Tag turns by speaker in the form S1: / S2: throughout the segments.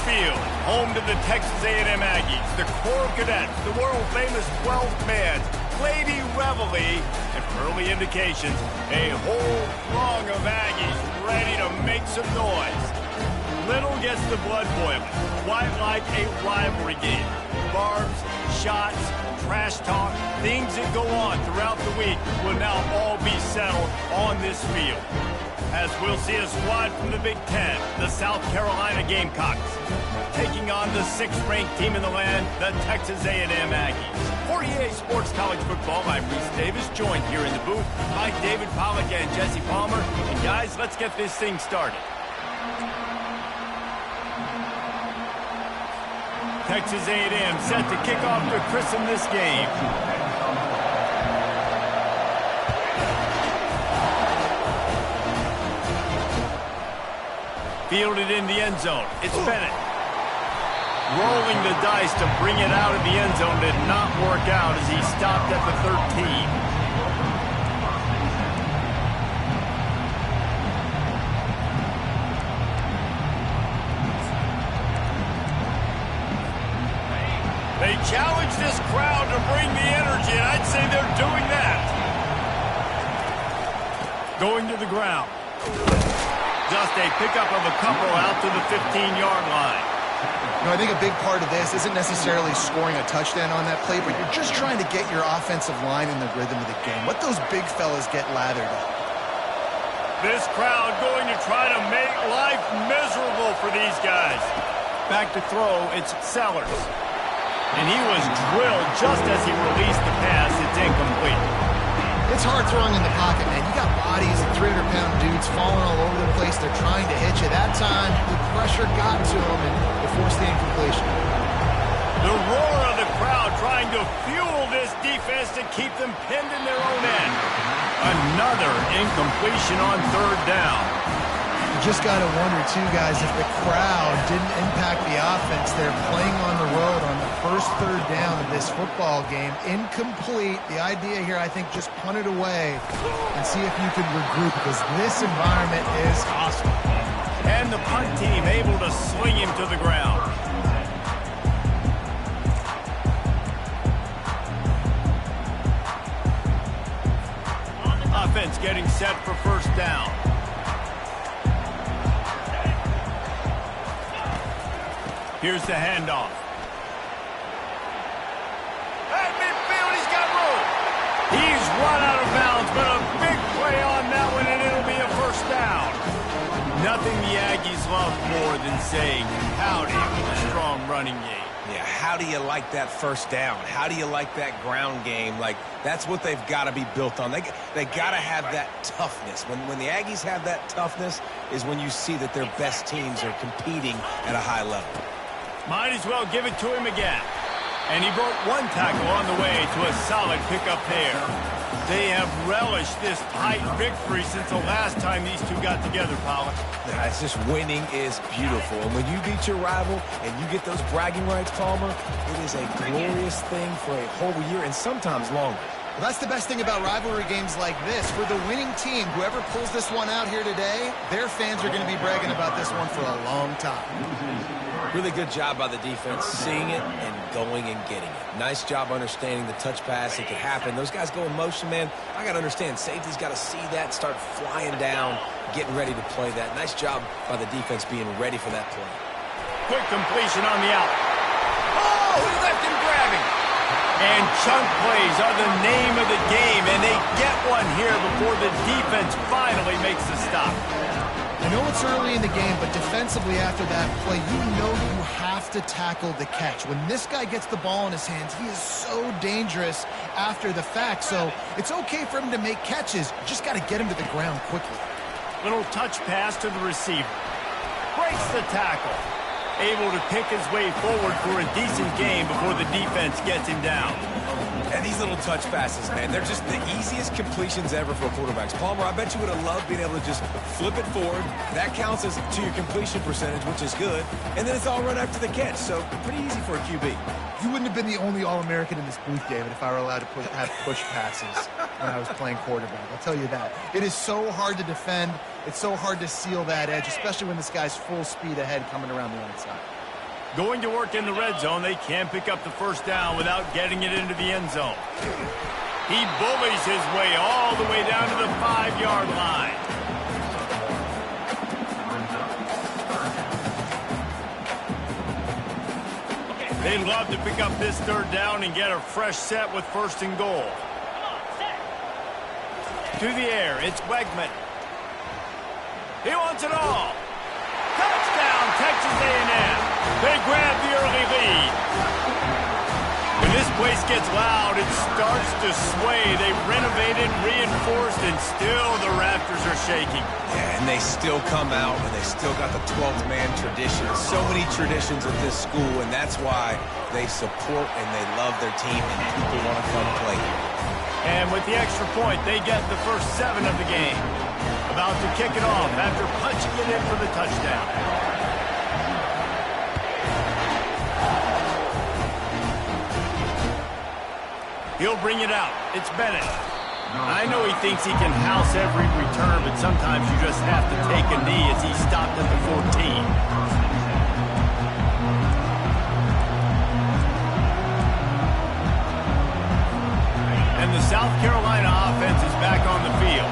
S1: Field, home to the Texas A&M Aggies, the Corps Cadets, the world-famous 12th man, Lady Reveille, and early indications, a whole throng of Aggies ready to make some noise. Little gets the blood boiling, quite like a rivalry game. Barbs, shots, trash talk, things that go on throughout the week will now all be settled on this field. As we'll see a squad from the Big Ten, the South Carolina Gamecocks, taking on the 6th-ranked team in the land, the Texas A&M Aggies. For EA Sports College Football, I'm Reese Davis, joined here in the booth by David Pollack and Jesse Palmer. And guys, let's get this thing started. Texas A&M set to kick off to christen this game. Fielded in the end zone. It's Bennett. Rolling the dice to bring it out of the end zone did not work out as he stopped at the 13. They challenge this crowd to bring the energy, and I'd say they're doing that. Going to the ground. Just a pickup of a couple out to the 15-yard line.
S2: I think a big part of this isn't necessarily scoring a touchdown on that play, but you're just trying to get your offensive line in the rhythm of the game. Let those big fellas get lathered up.
S1: This crowd going to try to make life miserable for these guys. Back to throw, it's Sellers. And he was drilled just as he released the pass. It's incomplete.
S2: It's hard throwing in the pocket, man. You got bodies and 300-pound dudes falling all over the place. They're trying to hit you. That time, the pressure got to them, and it forced the incompletion.
S1: The roar of the crowd trying to fuel this defense to keep them pinned in their own end. Another incompletion on 3rd down.
S2: You just got to wonder, too, guys, if the crowd didn't impact the offense. They're playing on the road on the first 3rd down of this football game. Incomplete. The idea here, I think, just punt it away and see if you can regroup, because this environment is hostile.
S1: And the punt team able to sling him to the ground. Offense getting set for 1st down. Here's the handoff. At midfield, he's got room. He's run out of bounds, but a big play on that one, and it'll be a 1st down. Nothing the Aggies love more than saying howdy with a strong running game.
S3: Yeah, how do you like that 1st down? How do you like that ground game? Like, that's what they've got to be built on. They got to have that toughness. When the Aggies have that toughness is when you see that their best teams are competing at a high level.
S1: Might as well give it to him again. And he broke one tackle on the way to a solid pickup there. They have relished this tight victory since the last time these two got together, Pollack.
S3: Yeah, it's just winning is beautiful. And when you beat your rival and you get those bragging rights, Palmer, it is a glorious thing for a whole year and sometimes longer.
S2: Well, that's the best thing about rivalry games like this. For the winning team, whoever pulls this one out here today, their fans are going to be bragging about this one for a long time.
S3: Really good job by the defense, seeing it and going and getting it. Nice job understanding the touch pass. It could happen. Those guys go in motion, man. I got to understand, safety's got to see that, start flying down, getting ready to play that. Nice job by the defense being ready for that play.
S1: Quick completion on the out. Oh, he left him grabbing. And chunk plays are the name of the game, and they get one here before the defense finally makes the stop.
S2: I know it's early in the game, but defensively after that play, you know you have to tackle the catch. When this guy gets the ball in his hands, he is so dangerous after the fact. So it's okay for him to make catches. You just got to get him to the ground quickly.
S1: Little touch pass to the receiver. Breaks the tackle. Able to pick his way forward for a decent game before the defense gets him down.
S3: And these little touch passes, man, they're just the easiest completions ever for quarterbacks. Palmer, I bet you would have loved being able to just flip it forward. That counts as to your completion percentage, which is good. And then it's all run after the catch, so pretty easy for a QB.
S2: You wouldn't have been the only All-American in this booth, David, if I were allowed to have push passes when I was playing quarterback. I'll tell you that. It is so hard to defend. It's so hard to seal that edge, especially when this guy's full speed ahead coming around the outside.
S1: Going to work in the red zone, they can't pick up the first down without getting it into the end zone. He bullies his way all the way down to the 5-yard line. They'd love to pick up this third down and get a fresh set with first and goal. To the air, it's Wegman. He wants it all. Touchdown, Texas A&M. They grab the early lead. When this place gets loud, it starts to sway. They've renovated, reinforced, and still the rafters are shaking.
S3: Yeah, and they still come out, and they still got the 12th man tradition. So many traditions at this school, and that's why they support and they love their team, and people want to come play here.
S1: And with the extra point, they get the first 7 of the game. About to kick it off after punching it in for the touchdown. He'll bring it out. It's Bennett. I know he thinks he can house every return, but sometimes you just have to take a knee as he stopped at the 14. And the South Carolina offense is back on the field.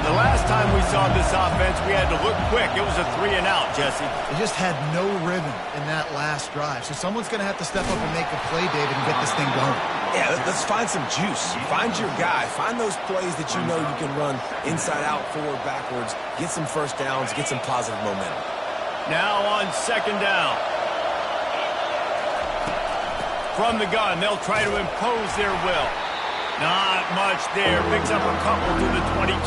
S1: The last time we saw this offense, we had to look quick. It was a 3-and-out, Jesse.
S2: They just had no rhythm in that last drive. So someone's going to have to step up and make a play, David, and get this thing going.
S3: Yeah, let's find some juice. Find your guy. Find those plays that you know you can run inside out, forward, backwards. Get some first downs. Get some positive momentum.
S1: Now on second down. From the gun, they'll try to impose their will. Not much there. Picks up a couple to the 22.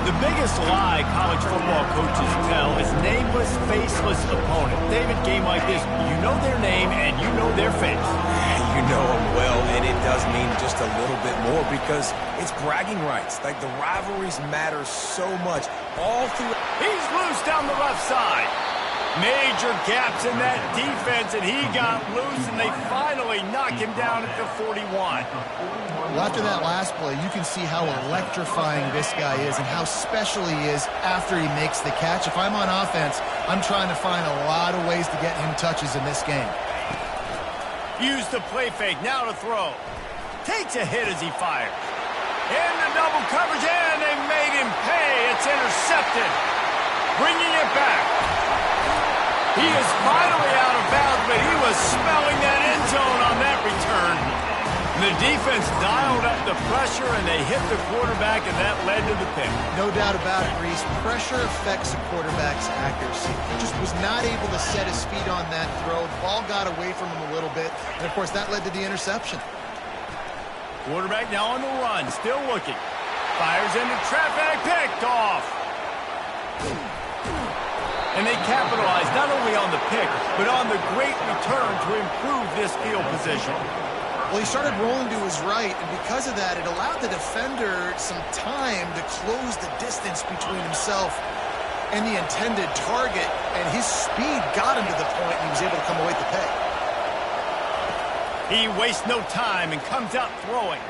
S1: The biggest lie college football coaches tell is nameless, faceless opponent. David, game like this, you know their name and you know their face.
S3: You know them well, and it does mean just a little bit more because it's bragging rights. Like, the rivalries matter so much all through.
S1: He's loose down the left side. Major gaps in that defense, and he got loose, and they finally knock him down at the 41.
S2: Well, after that last play, you can see how electrifying this guy is and how special he is after he makes the catch. If I'm on offense, I'm trying to find a lot of ways to get him touches in this game.
S1: Use the play fake, now to throw. Takes a hit as he fires. In the double coverage, and they made him pay. It's intercepted. Bringing it back. He is finally out of bounds, but he was smelling that end zone on that return. The defense dialed up the pressure, and they hit the quarterback, and that led to the pick.
S2: No doubt about it, Reese. Pressure affects a quarterback's accuracy. He just was not able to set his feet on that throw. The ball got away from him a little bit, and, of course, that led to the interception.
S1: Quarterback now on the run, still looking. Fires into traffic, picked off. And they capitalized not only on the pick, but on the great return to improve this field position.
S2: Well, he started rolling to his right, and because of that, it allowed the defender some time to close the distance between himself and the intended target, and his speed got him to the point, and he was able to come away with the pick.
S1: He wastes no time and comes out throwing.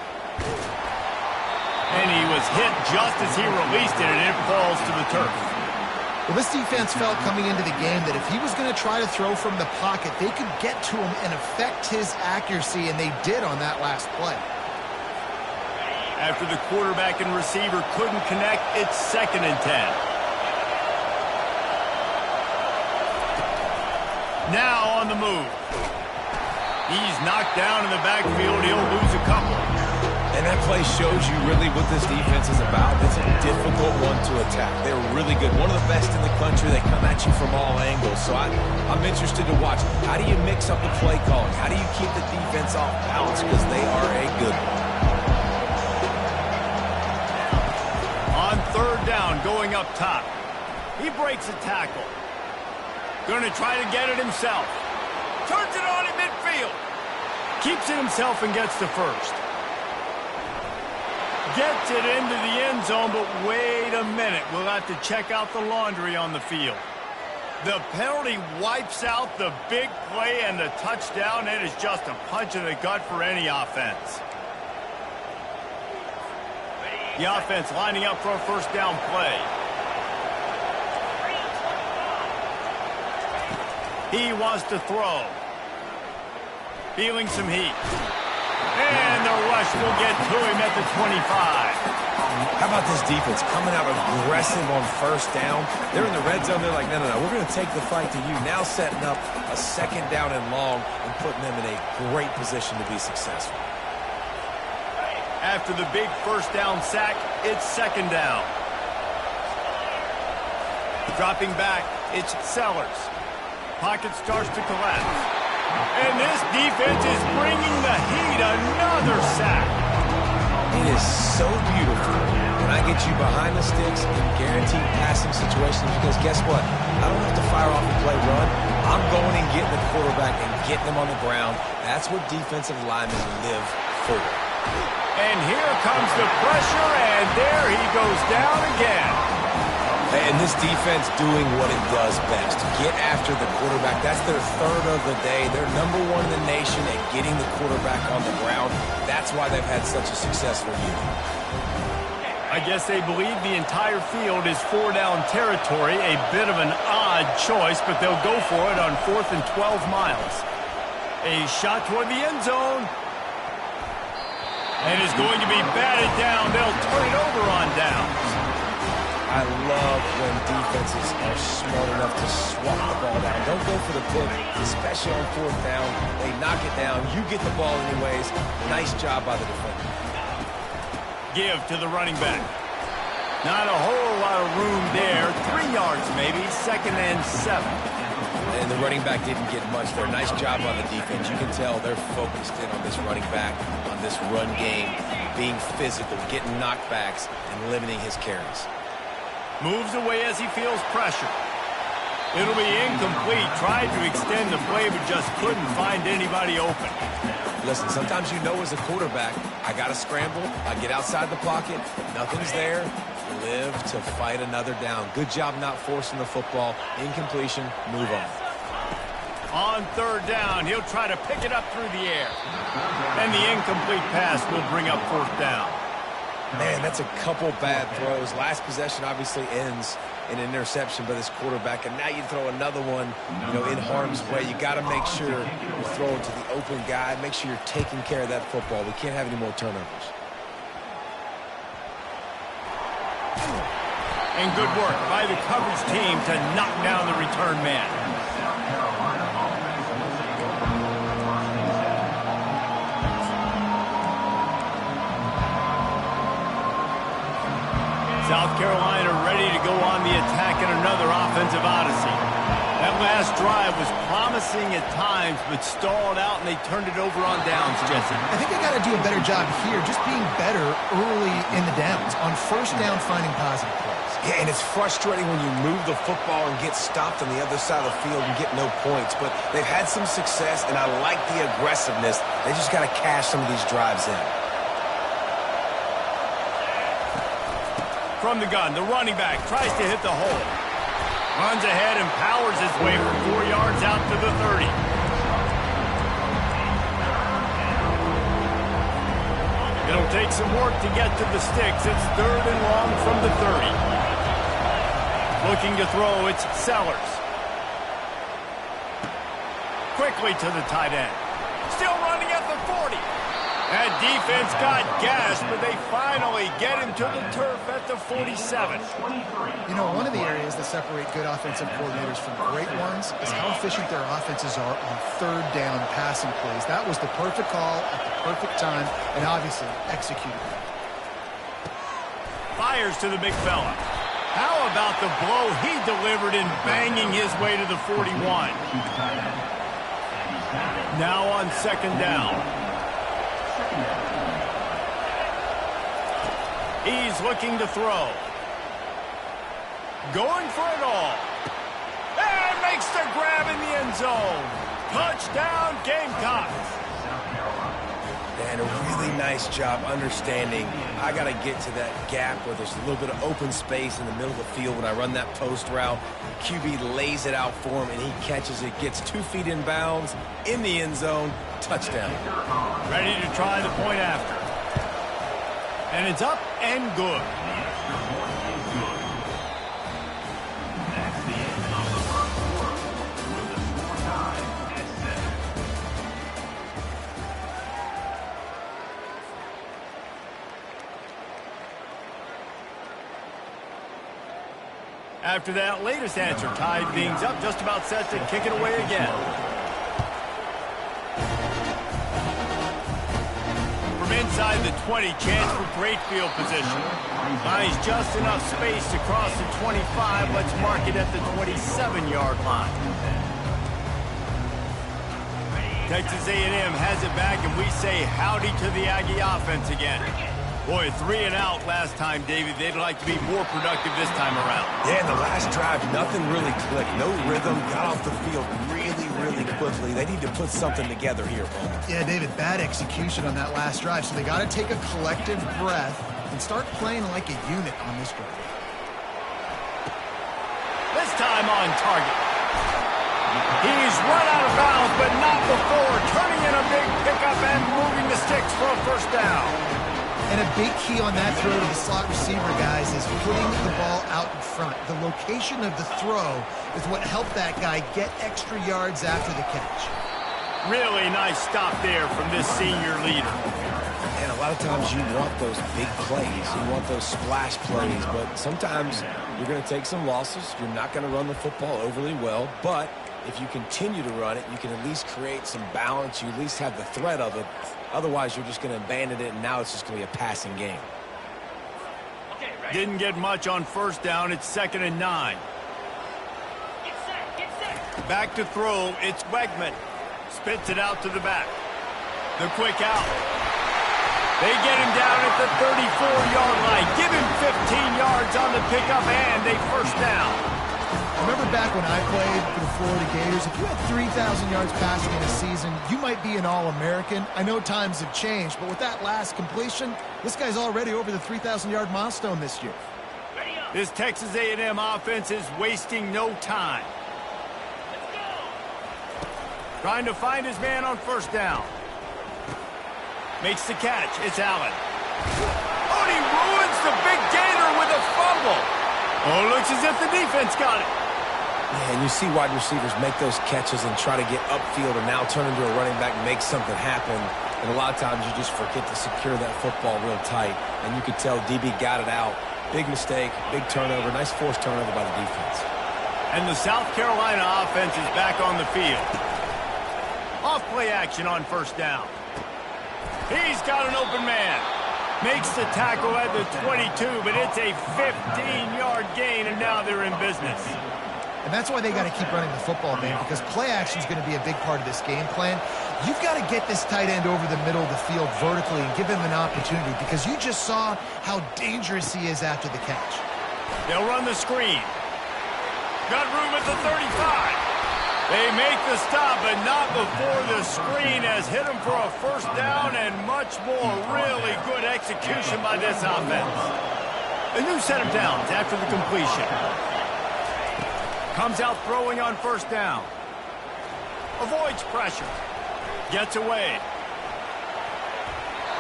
S1: And he was hit just as he released it, and it falls to the turf.
S2: Well, this defense felt coming into the game that if he was going to try to throw from the pocket, they could get to him and affect his accuracy, and they did on that last play.
S1: After the quarterback and receiver couldn't connect, it's 2nd and 10. Now on the move. He's knocked down in the backfield. He'll lose a couple.
S3: And that play shows you really what this defense is about. It's a difficult one to attack. They're really good. One of the best in the country. They come at you from all angles. So I'm interested to watch. How do you mix up the play calling? How do you keep the defense off balance? Because they are a good one.
S1: On 3rd down, going up top. He breaks a tackle. Going to try to get it himself. Turns it on in midfield. Keeps it himself and gets to first. Gets it into the end zone, but wait a minute. We'll have to check out the laundry on the field. The penalty wipes out the big play and the touchdown. It is just a punch in the gut for any offense. The offense lining up for a first down play. He wants to throw. Feeling some heat. And the rush will get to him at the 25.
S3: How about this defense coming out aggressive on first down? They're in the red zone. They're like, no, we're going to take the fight to you. Now setting up a second down and long and putting them in a great position to be successful.
S1: After the big first down sack, it's second down. Dropping back, it's Sellers. Pocket starts to collapse. And this defense is bringing the heat. Another sack.
S3: It is so beautiful when I get you behind the sticks in guaranteed passing situations, because guess what? I don't have to fire off and play run. I'm going and getting the quarterback and getting them on the ground. That's what defensive linemen live for.
S1: And here comes the pressure, and there he goes down again.
S3: And this defense doing what it does best. Get after the quarterback. That's their third of the day. They're number one in the nation at getting the quarterback on the ground. That's why they've had such a successful year.
S1: I guess they believe the entire field is four-down territory. A bit of an odd choice, but they'll go for it on 4th and 12 miles. A shot toward the end zone. And is going to be batted down. They'll turn it over on downs.
S3: I love when defenses are smart enough to swat the ball down. Don't go for the pick, especially on 4th down. They knock it down. You get the ball anyways. Nice job by the defender.
S1: Give to the running back. Not a whole lot of room there. 3 yards maybe. 2nd and 7.
S3: And the running back didn't get much there. Nice job on the defense. You can tell they're focused in on this running back, on this run game, being physical, getting knockbacks, and limiting his carries.
S1: Moves away as he feels pressure. It'll be incomplete. Tried to extend the play, but just couldn't find anybody open.
S3: Listen, sometimes you know as a quarterback, I got to scramble. I get outside the pocket. Nothing's there. Live to fight another down. Good job not forcing the football. Incompletion. Move on.
S1: On 3rd down, he'll try to pick it up through the air. And the incomplete pass will bring up 4th down.
S3: Man, that's a couple bad throws. Last possession obviously ends in an interception by this quarterback, and now you throw another one, in harm's way. You got to make sure you throw it to the open guy. Make sure you're taking care of that football. We can't have any more turnovers.
S1: And good work by the coverage team to knock down the return man. South Carolina ready to go on the attack in another offensive odyssey. That last drive was promising at times, but stalled out, and they turned it over on downs, Jesse.
S2: I think they got to do a better job here, just being better early in the downs. On 1st down, finding positive plays.
S3: Yeah, and it's frustrating when you move the football and get stopped on the other side of the field and get no points. But they've had some success, and I like the aggressiveness. They just got to cash some of these drives in.
S1: From the gun, the running back tries to hit the hole. Runs ahead and powers his way for 4 yards out to the 30. It'll take some work to get to the sticks. It's 3rd and long from the 30. Looking to throw, it's Sellers. Quickly to the tight end. Still running at the 40. That defense got gassed, but they finally get him to the turf at the 47.
S2: One of the areas that separate good offensive coordinators from great ones is how efficient their offenses are on 3rd down passing plays. That was the perfect call at the perfect time, and obviously executed it.
S1: Fires to the big fella. How about the blow he delivered in banging his way to the 41? Now on 2nd down. He's looking to throw. Going for it all. And makes the grab in the end zone. Touchdown, Gamecocks.
S3: And a really nice job understanding I got to get to that gap where there's a little bit of open space in the middle of the field when I run that post route. QB lays it out for him, and he catches it, gets 2 feet in bounds, in the end zone, touchdown.
S1: Ready to try the point after. And it's up and good. After that latest answer tied things up, just about set to kick it away again. From inside the 20, chance for great field position. Finds just enough space to cross the 25. Let's mark it at the 27-yard line. Texas A&M has it back, and we say howdy to the Aggie offense again. Boy, 3 and out last time, David. They'd like to be more productive this time around.
S3: Yeah, in the last drive, nothing really clicked. No rhythm, got off the field really quickly. They need to put something together here, Bowman.
S2: Yeah, David, bad execution on that last drive, so they got to take a collective breath and start playing like a unit on this drive.
S1: This time on target. He's run out of bounds, but not before. Turning in a big pickup and moving the sticks for a first down.
S2: And a big key on that throw to the slot receiver, guys, is putting the ball out in front. The location of the throw is what helped that guy get extra yards after the catch.
S1: Really nice stop there from this senior leader.
S3: And a lot of times you want those big plays. You want those splash plays. But sometimes you're going to take some losses. You're not going to run the football overly well. But if you continue to run it, you can at least create some balance. You at least have the threat of it. Otherwise, you're just going to abandon it, and now it's just going to be a passing game.
S1: Didn't get much on first down. It's 2nd and 9. Back to throw. It's Wegman. Spits it out to the back. The quick out. They get him down at the 34-yard line. Give him 15 yards on the pickup, and they first down.
S2: Remember back when I played for the Florida Gators, if you had 3,000 yards passing in a season, you might be an All-American. I know times have changed, but with that last completion, this guy's already over the 3,000-yard milestone this year.
S1: This Texas A&M offense is wasting no time. Trying to find his man on first down. Makes the catch. It's Allen. Oh, and he ruins the big gainer with a fumble. Oh, looks as if the defense got it.
S3: Yeah, and you see wide receivers make those catches and try to get upfield and now turn into a running back and make something happen. And a lot of times you just forget to secure that football real tight. And you could tell DB got it out. Big mistake, big turnover, nice forced turnover by the defense.
S1: And the South Carolina offense is back on the field. Off play action on first down. He's got an open man. Makes the tackle at the 22, but it's a 15-yard gain, and now they're in business.
S2: And that's why they got to keep running the football, man, because play action is going to be a big part of this game plan. You've got to get this tight end over the middle of the field vertically and give him an opportunity, because you just saw how dangerous he is after the catch.
S1: They'll run the screen. Got room at the 35. They make the stop, but not before the screen has hit him for a first down and much more. Really good execution by this offense. A new set of downs after the completion. Comes out throwing on first down. Avoids pressure. Gets away.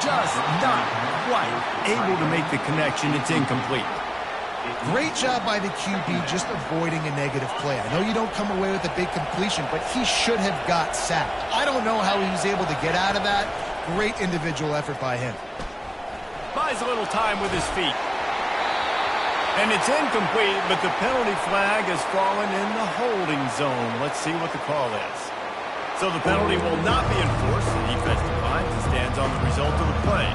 S1: Just not quite able to make the connection. It's incomplete.
S2: Great job by the QB just avoiding a negative play. I know you don't come away with a big completion, but he should have got sacked. I don't know how he was able to get out of that. Great individual effort by him.
S1: Buys a little time with his feet. And it's incomplete, but the penalty flag has fallen in the holding zone. Let's see what the call is. So the penalty will not be enforced. The defense declines and stands on the result of the play.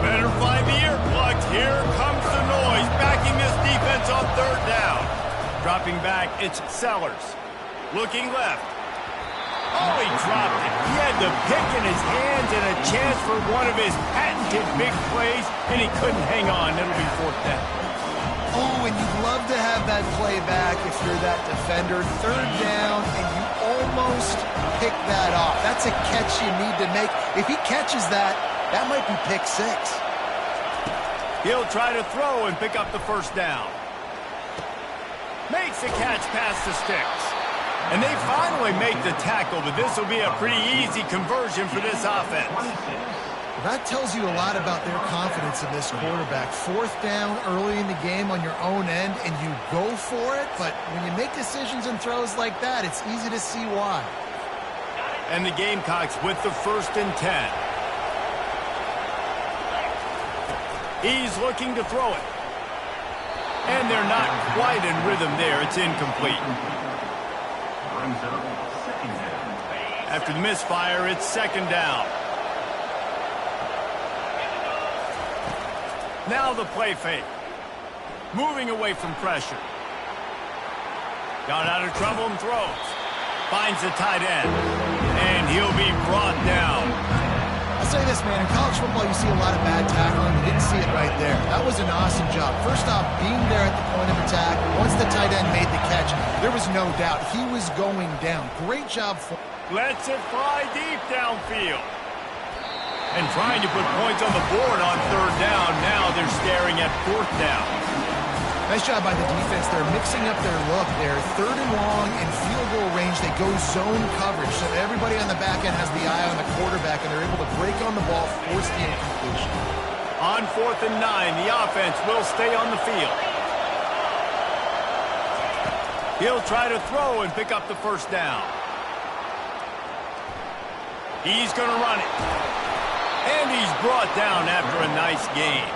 S1: Better find the earplugs. Here comes the noise, backing this defense on third down. Dropping back, it's Sellers. Looking left. Oh, he dropped it. He had the pick in his hands and a chance for one of his patented big plays, and he couldn't hang on. It'll be fourth down.
S2: Oh, and you'd love to have that play back if you're that defender. Third down, and you almost pick that off. That's a catch you need to make. If he catches that, that might be pick 6.
S1: He'll try to throw and pick up the first down. Makes the catch past the sticks. And they finally make the tackle, but this will be a pretty easy conversion for this offense.
S2: That tells you a lot about their confidence in this quarterback. Fourth down early in the game on your own end, and you go for it, but when you make decisions and throws like that, it's easy to see why.
S1: And the Gamecocks with the 1st and 10. He's looking to throw it. And they're not quite in rhythm there. It's incomplete. After the misfire, it's second down. Now the play fake. Moving away from pressure. Got out of trouble and throws. Finds the tight end. And he'll be brought down.
S2: I'll say this, man. In college football, you see a lot of bad tackling. You didn't see it right there. That was an awesome job. First off, being there at the point of attack. Once the tight end made the catch, there was no doubt he was going down. Great job for him.
S1: Lets it fly deep downfield. And trying to put points on the board on third down. Now they're staring at fourth down.
S2: Nice job by the defense. They're mixing up their look. They're third and long in field goal range. They go zone coverage. So everybody on the back end has the eye on the quarterback, and they're able to break on the ball, force the incompletion.
S1: On 4th and 9, the offense will stay on the field. He'll try to throw and pick up the first down. He's going to run it. And he's brought down after a nice gain.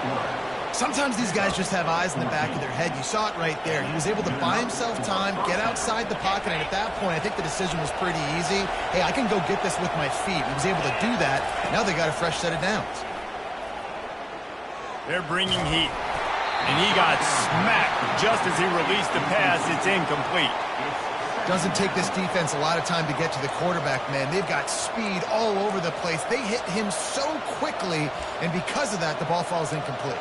S2: Sometimes these guys just have eyes in the back of their head. You saw it right there. He was able to buy himself time, get outside the pocket, and at that point, I think the decision was pretty easy. Hey, I can go get this with my feet. He was able to do that. Now they got a fresh set of downs.
S1: They're bringing heat. And he got smacked just as he released the pass. It's incomplete.
S2: Doesn't take this defense a lot of time to get to the quarterback, man. They've got speed all over the place. They hit him so quickly, and because of that, the ball falls incomplete.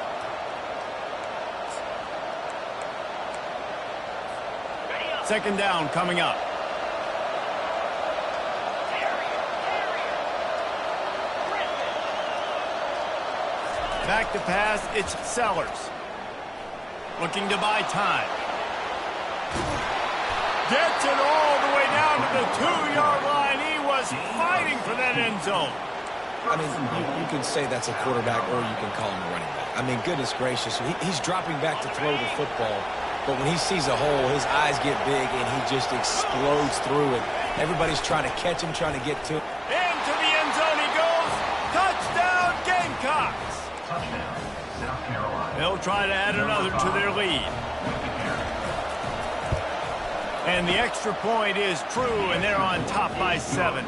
S1: Second down coming up. Back to pass, it's Sellers. Looking to buy time. Gets it all the way down to the 2-yard line. He was fighting for that end zone.
S3: I mean, you can say that's a quarterback or you can call him a running back. I mean, goodness gracious, he's dropping back to throw the football. But when he sees a hole, his eyes get big, and he just explodes through it. Everybody's trying to catch him, trying to get to him.
S1: Into the end zone he goes. Touchdown, Gamecocks. They'll try to add another to their lead. And the extra point is true, and they're on top by 7.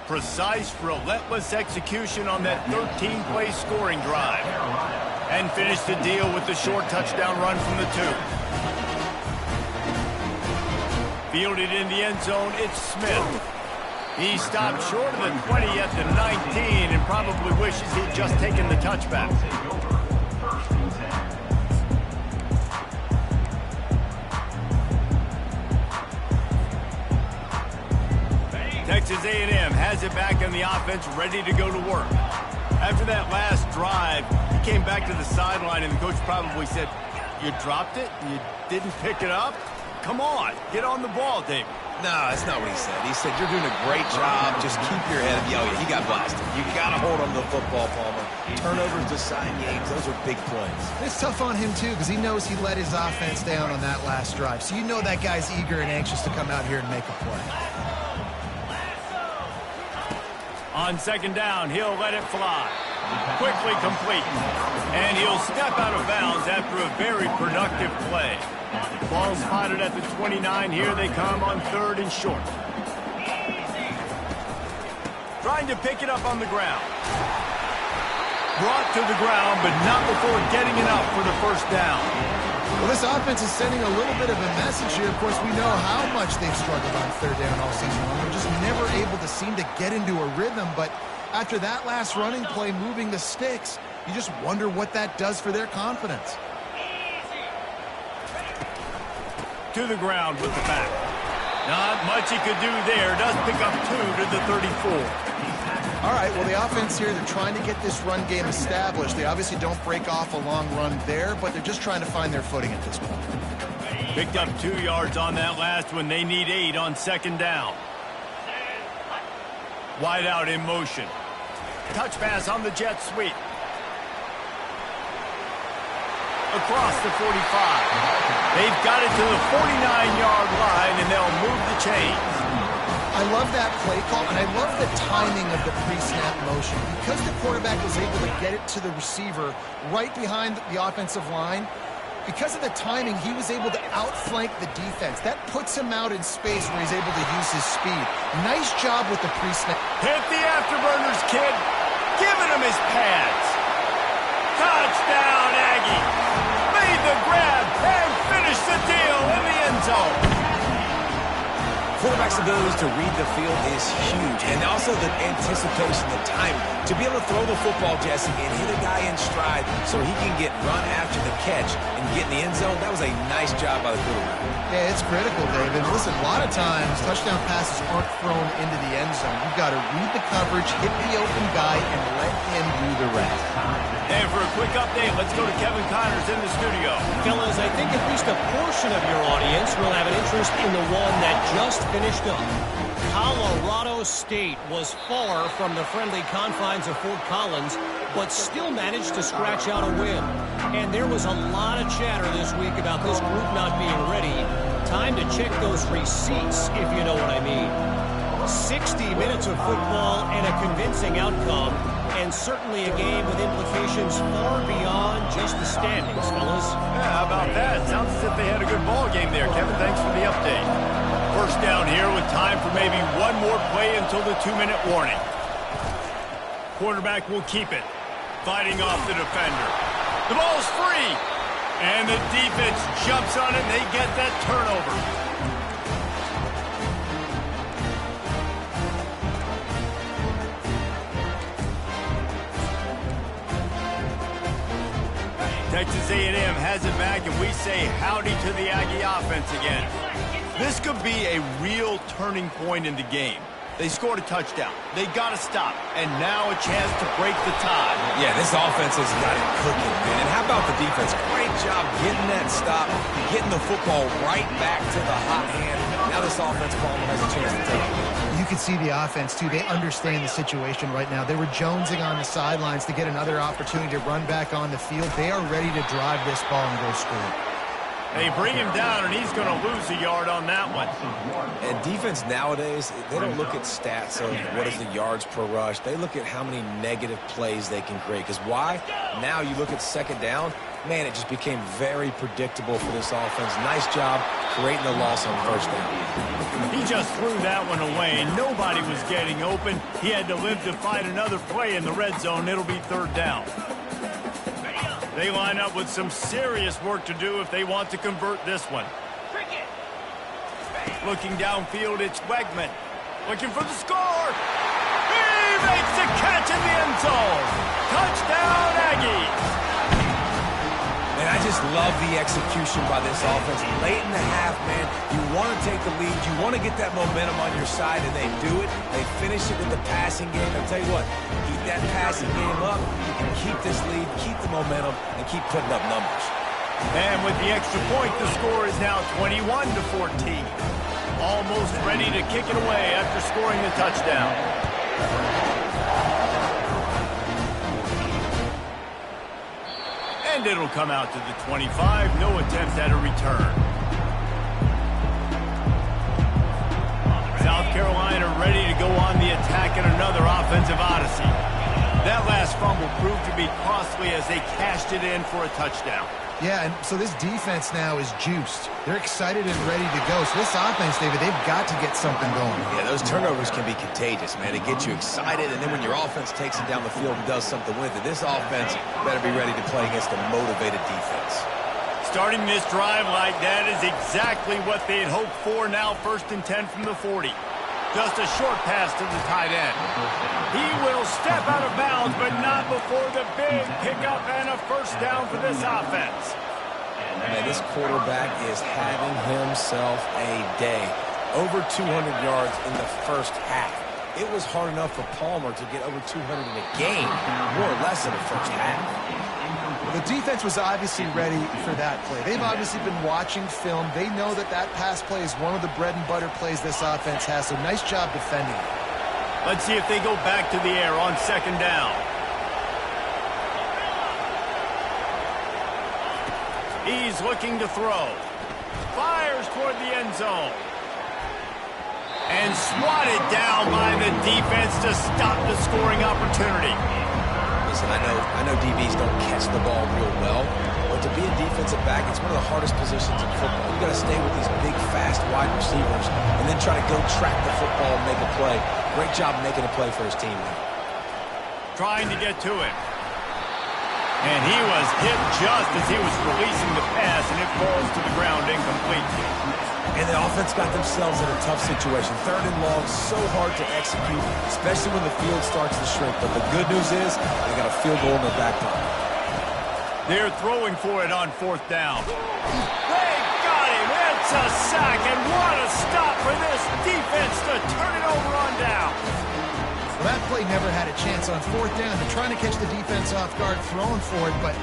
S1: Precise, relentless execution on that 13-play scoring drive. And finish the deal with the short touchdown run from the 2. Fielded in the end zone, it's Smith. He stopped short of the 20 at the 19 and probably wishes he'd just taken the touchback. Texas A&M has it back on the offense, ready to go to work. After that last drive, he came back to the sideline, and the coach probably said, "You dropped it? You didn't pick it up? Come on, get on the ball, David."
S3: No, that's not what he said. He said, "You're doing a great job. Just keep your head up." Oh, yeah, he got blasted. You got to hold on to the football, Palmer. Turnovers decide games. Those are big plays.
S2: It's tough on him, too, because he knows he let his offense down on that last drive. So you know that guy's eager and anxious to come out here and make a play.
S1: On second down, he'll let it fly. Quickly complete. And he'll step out of bounds after a very productive play. Ball spotted at the 29. Here they come on 3rd and short. Trying to pick it up on the ground. Brought to the ground, but not before getting enough for the first down.
S2: Well, this offense is sending a little bit of a message here. Of course, we know how much they've struggled on 3rd down all season long. They're just never able to seem to get into a rhythm. But after that last running play, moving the sticks, you just wonder what that does for their confidence.
S1: To the ground with the back. Not much he could do there. Does pick up 2 to the 34.
S2: All right, well, the offense here, they're trying to get this run game established. They obviously don't break off a long run there, but they're just trying to find their footing at this point.
S1: Picked up 2 yards on that last one. They need 8 on second down. Wide out in motion. Touch pass on the jet sweep. Across the 45. They've got it to the 49-yard line, and they'll move the chains.
S2: I love that play call, and I love the timing of the pre-snap motion. Because the quarterback was able to get it to the receiver right behind the offensive line, because of the timing, he was able to outflank the defense. That puts him out in space where he's able to use his speed. Nice job with the pre-snap.
S1: Hit the afterburners, kid. Giving him his pads. Touchdown, Aggie. Made the grab and finished the deal in the end zone.
S3: Quarterback's abilities to read the field is huge, and also the anticipation, the timing. To be able to throw the football, Jesse, and hit a guy in stride so he can get run after the catch and get in the end zone, that was a nice job by the quarterback.
S2: Yeah, it's critical, David. Listen, a lot of times touchdown passes aren't thrown into the end zone. You've got to read the coverage, hit the open guy, and let him do the rest.
S1: And for a quick update, let's go to Kevin Connors in the studio.
S4: Fellas, I think at least a portion of your audience will have an interest in the one that just finished up. Colorado State was far from the friendly confines of Fort Collins, but still managed to scratch out a win. And there was a lot of chatter this week about this group not being ready. Time to check those receipts, if you know what I mean. 60 minutes of football and a convincing outcome, and certainly a game with implications far beyond just the standings, fellas.
S1: Yeah, how about that? Sounds as if they had a good ball game there. Kevin, thanks for the update. First down here with time for maybe one more play until the 2-minute warning. Quarterback will keep it. Fighting off the defender. The ball's free. And the defense jumps on it and they get that turnover. Texas A&M has it back, and we say howdy to the Aggie offense again. This could be a real turning point in the game. They scored a touchdown. They got to stop, and now a chance to break the tie.
S3: Yeah, this offense has got it cooking, man. And how about the defense? Great job getting that stop, getting the football right back to the hot hand. Now this offense, Palmer, has a chance to take it.
S2: You can see the offense, too. They understand the situation right now. They were jonesing on the sidelines to get another opportunity to run back on the field. They are ready to drive this ball and go score.
S1: They bring him down, and he's going to lose a yard on that one.
S3: And defense nowadays, they don't look at stats of what is the yards per rush. They look at how many negative plays they can create. Because why? Now you look at second down, man, it just became very predictable for this offense. Nice job creating the loss on first down.
S1: He just threw that one away, and nobody was getting open. He had to live to fight another play in the red zone. It'll be third down. They line up with some serious work to do if they want to convert this one. Looking downfield, it's Wegman. Looking for the score. He makes the catch in the end zone. Touchdown, Aggies.
S3: And I just love the execution by this offense. Late in the half, man, you want to take the lead. You want to get that momentum on your side, and they do it. They finish it with the passing game. I'll tell you what, keep that passing game up. You can keep this lead, keep the momentum, and keep putting up numbers.
S1: And with the extra point, the score is now 21-14. Almost ready to kick it away after scoring the touchdown. And it'll come out to the 25. No attempt at a return. South Carolina ready to go on the attack in another offensive odyssey. That last fumble proved to be costly as they cashed it in for a touchdown.
S2: Yeah, and so this defense now is juiced. They're excited and ready to go. So this offense, David, they've got to get something going.
S3: Yeah, those turnovers can be contagious, man. It gets you excited, and then when your offense takes it down the field and does something with it, this offense better be ready to play against a motivated defense.
S1: Starting this drive like that is exactly what they had hoped for. Now 1st and 10 from the 40. Just a short pass to the tight end. He will step out of bounds, but not before the big pickup and a first down for this offense.
S3: Man, this quarterback is having himself a day. Over 200 yards in the first half. It was hard enough for Palmer to get over 200 in a game, more or less in the first half.
S2: The defense was obviously ready for that play. They've obviously been watching film. They know that that pass play is one of the bread and butter plays this offense has, so nice job defending it.
S1: Let's see if they go back to the air on second down. He's looking to throw. Fires toward the end zone. And swatted down by the defense to stop the scoring opportunity.
S3: Listen, I know DBs don't catch the ball real well, but to be a defensive back, it's one of the hardest positions in football. You got to stay with these big, fast wide receivers and then try to go track the football and make a play. Great job making a play for his team there.
S1: Trying to get to it. And he was hit just as he was releasing the pass, and it falls to the ground incomplete.
S3: And the offense got themselves in a tough situation. 3rd and long, so hard to execute, especially when the field starts to shrink. But the good news is they got a field goal in their back pocket.
S1: They're throwing for it on 4th down. They got him. It's a sack, and what a stop for this defense to turn it over on down.
S2: Well, that play never had a chance on 4th down. They're trying to catch the defense off guard, throwing for it, but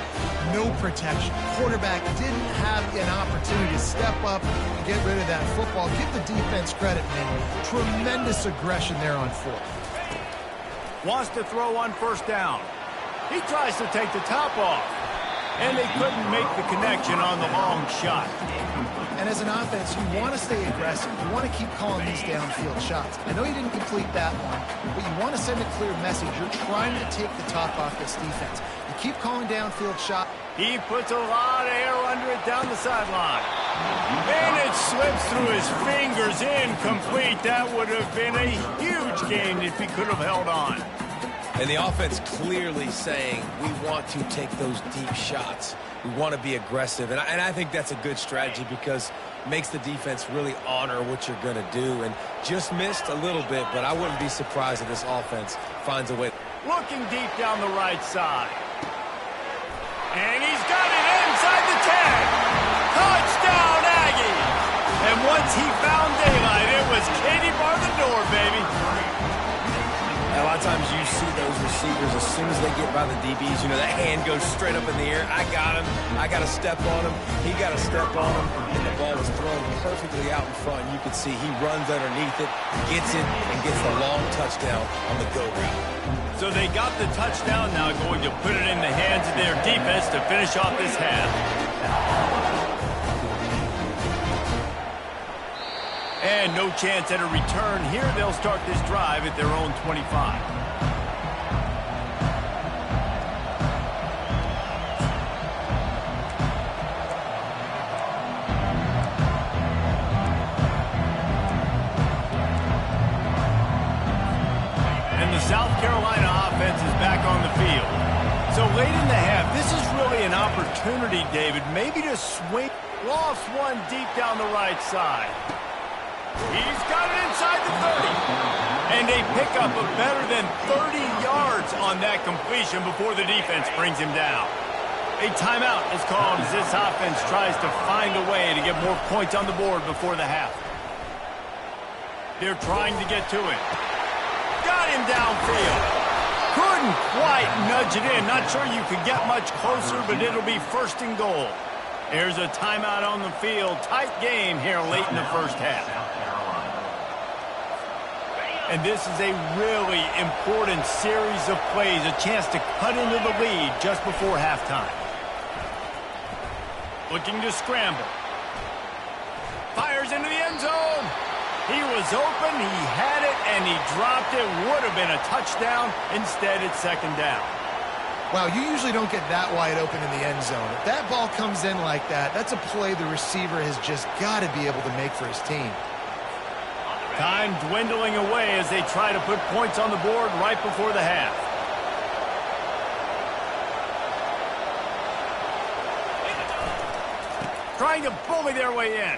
S2: no protection. Quarterback didn't have an opportunity to step up and get rid of that football. Give the defense credit, man. Tremendous aggression there on 4th.
S1: Wants to throw on 1st down. He tries to take the top off, and they couldn't make the connection on the long shot.
S2: And as an offense, you want to stay aggressive. You want to keep calling these downfield shots. I know you didn't complete that one, but you want to send a clear message. You're trying to take the top off this defense. You keep calling downfield shots.
S1: He puts a lot of air under it down the sideline. And it slips through his fingers, incomplete. That would have been a huge gain if he could have held on.
S3: And the offense clearly saying, we want to take those deep shots. We want to be aggressive. And I think that's a good strategy because it makes the defense really honor what you're going to do. And just missed a little bit, but I wouldn't be surprised if this offense finds a way.
S1: Looking deep down the right side. And he's got it inside the 10. Touchdown, Aggie. And once he found daylight, it was Katie bar the door, baby.
S3: A lot of times you see those receivers, as soon as they get by the DBs, you know, that hand goes straight up in the air. I got him. I got to step on him. He got to step on him. And the ball was thrown perfectly out in front. You can see he runs underneath it, gets it, and gets the long touchdown on the go route.
S1: So they got the touchdown, now going to put it in the hands of their defense to finish off this half. And no chance at a return here. They'll start this drive at their own 25. And the South Carolina offense is back on the field. So late in the half, this is really an opportunity, David, maybe to swing. Lost one deep down the right side. He's got it inside the 30. And they pick up a better than 30 yards on that completion before the defense brings him down. A timeout is called as this offense tries to find a way to get more points on the board before the half. They're trying to get to it. Got him downfield. Couldn't quite nudge it in. Not sure you could get much closer, but it'll be 1st and goal. There's a timeout on the field. Tight game here late in the first half. And this is a really important series of plays, a chance to cut into the lead just before halftime. Looking to scramble. Fires into the end zone. He was open, he had it, and he dropped it. Would have been a touchdown. Instead, it's 2nd down.
S2: Wow, you usually don't get that wide open in the end zone. If that ball comes in like that, that's a play the receiver has just got to be able to make for his team.
S1: Time dwindling away as they try to put points on the board right before the half. Trying to bully their way in.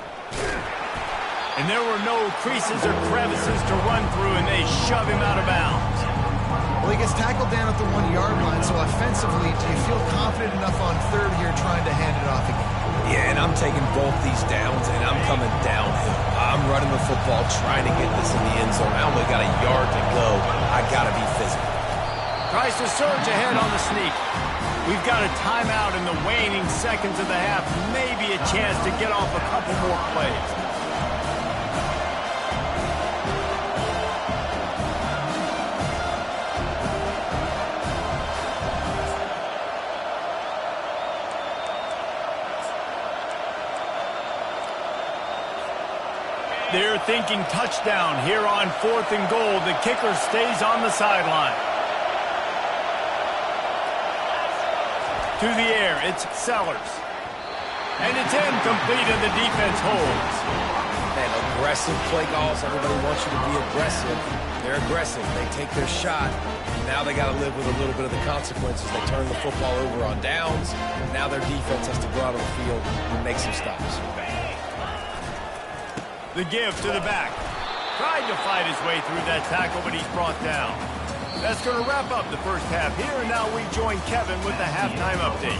S1: And there were no creases or crevices to run through, and they shove him out of bounds.
S2: Well, he gets tackled down at the 1-yard line, so offensively, do you feel confident enough on 3rd here trying to hand it off again?
S3: Yeah, and I'm taking both these downs, and I'm coming downhill. I'm running the football, trying to get this in the end zone. I only got a yard to go. I got to be physical.
S1: Tries to surge ahead on the sneak. We've got a timeout in the waning seconds of the half. Maybe a chance to get off a couple more plays. They're thinking touchdown here on 4th and goal. The kicker stays on the sideline. To the air, it's Sellers. And it's incomplete, and the defense holds.
S3: Man, aggressive play calls. Everybody wants you to be aggressive. They're aggressive. They take their shot. Now they got to live with a little bit of the consequences. They turn the football over on downs. Now their defense has to go out on the field and make some stops.
S1: The give to the back. Tried to fight his way through that tackle, but he's brought down. That's going to wrap up the first half here, and now we join Kevin with the halftime update.